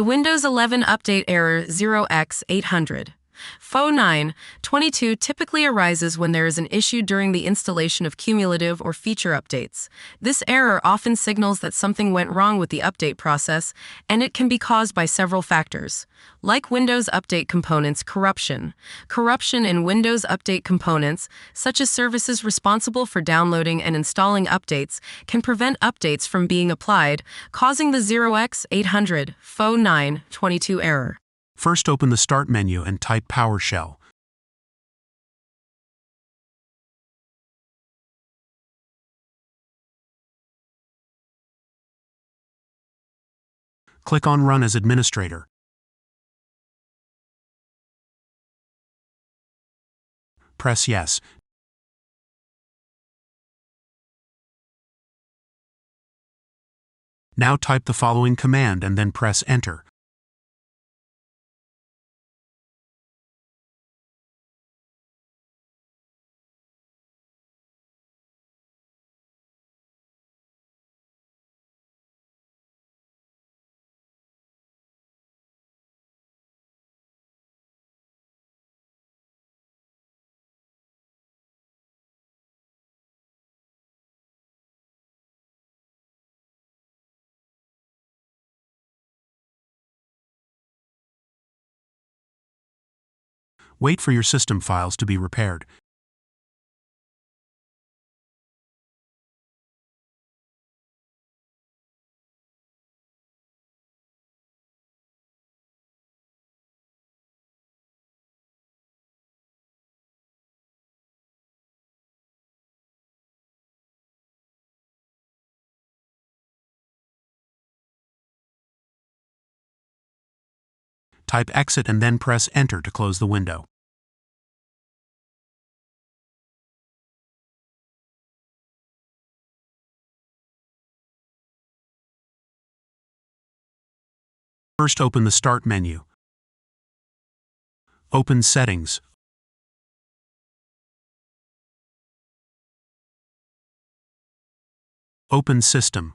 Windows 11 update error 0x800f0922 typically arises when there is an issue during the installation of cumulative or feature updates. This error often signals that something went wrong with the update process, and it can be caused by several factors. Like Windows Update components corruption. Corruption in Windows Update components, such as services responsible for downloading and installing updates, can prevent updates from being applied, causing the 0x800f0922 error. First, open the Start menu and type PowerShell. Click on Run as Administrator. Press Yes. Now type the following command and then press Enter. Wait for your system files to be repaired. Type Exit and then press Enter to close the window. First, open the Start menu. Open Settings. Open System.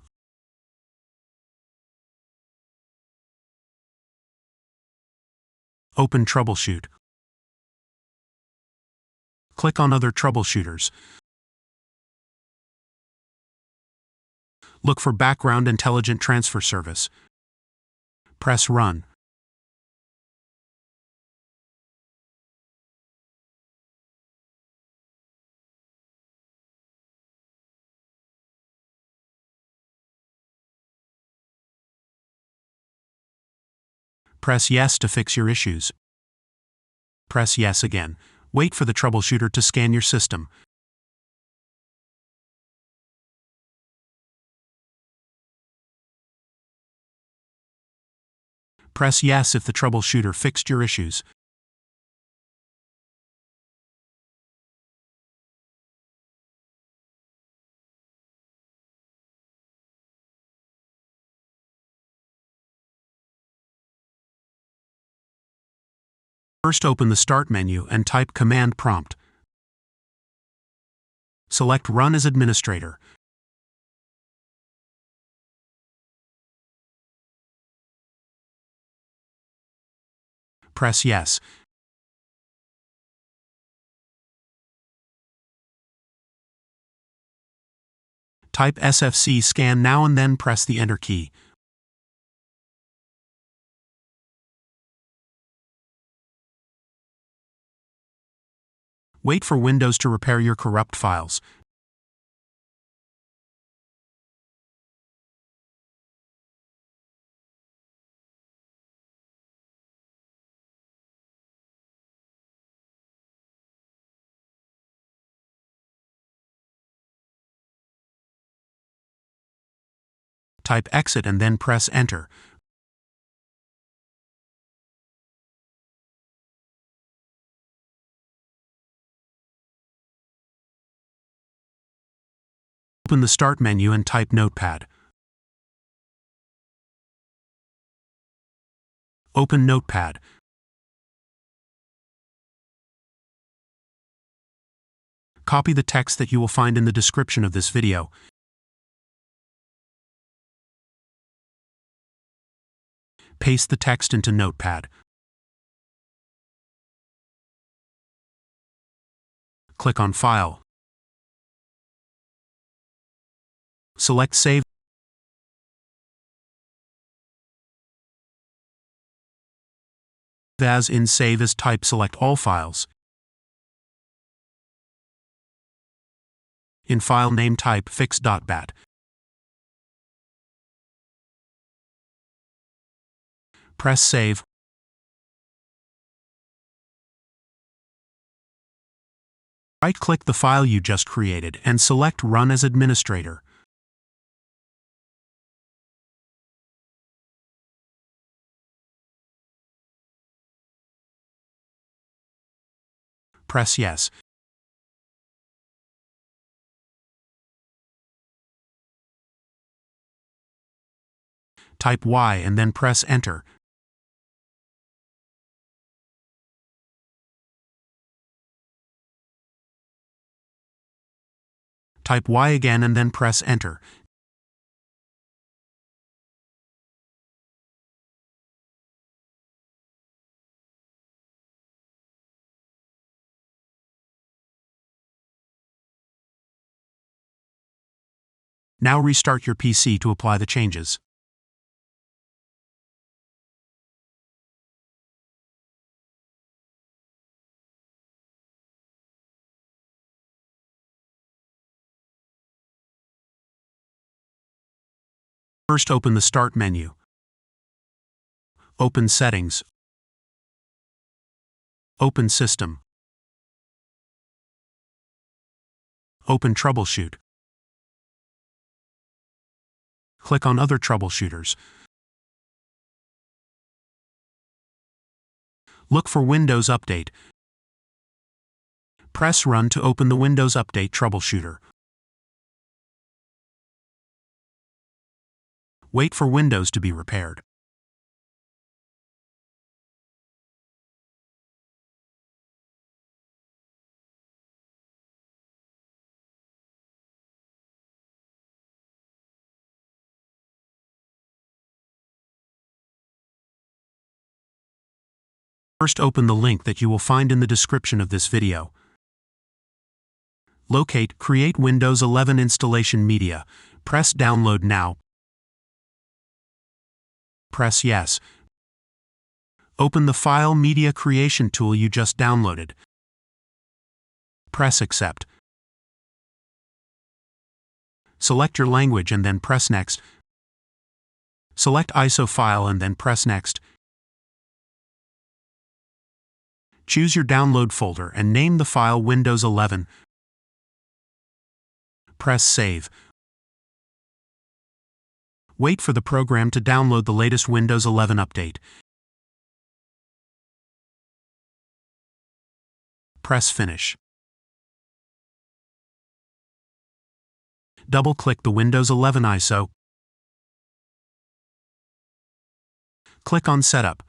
Open Troubleshoot. Click on Other Troubleshooters. Look for Background Intelligent Transfer Service. Press Run. Press Yes to fix your issues. Press Yes again. Wait for the troubleshooter to scan your system. Press Yes if the troubleshooter fixed your issues. First, open the Start menu and type Command Prompt. Select Run as Administrator. Press Yes. Type SFC scan now and then press the Enter key. Wait for Windows to repair your corrupt files. Type Exit and then press Enter. Open the Start menu and type Notepad. Open Notepad. Copy the text that you will find in the description of this video. Paste the text into Notepad. Click on File. Select Save. As in Save as type, select All files. In file name type fix.bat. Press Save. Right-click the file you just created and select Run as Administrator. Press Yes. Type Y and then press Enter. Type Y again and then press Enter. Now restart your PC to apply the changes. First, open the Start menu. Open Settings. Open System. Open Troubleshoot. Click on Other Troubleshooters. Look for Windows Update. Press Run to open the Windows Update troubleshooter. Wait for Windows to be repaired. First, open the link that you will find in the description of this video. Locate Create Windows 11 Installation Media. Press Download Now. Press Yes. Open the File Media Creation tool you just downloaded. Press Accept. Select your language and then press Next. Select ISO file and then press Next. Choose your download folder and name the file Windows 11. Press Save. Wait for the program to download the latest Windows 11 update. Press Finish. Double-click the Windows 11 ISO. Click on Setup.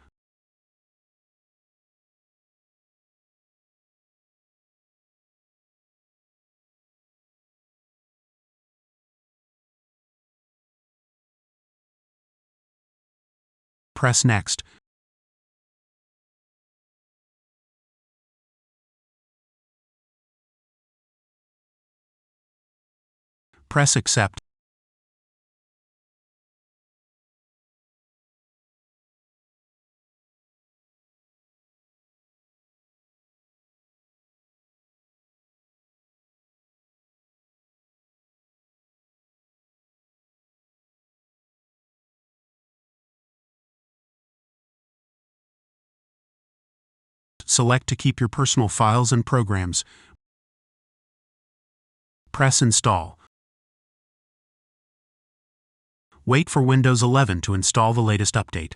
Press Next. Press Accept. Select to keep your personal files and programs. Press Install. Wait for Windows 11 to install the latest update.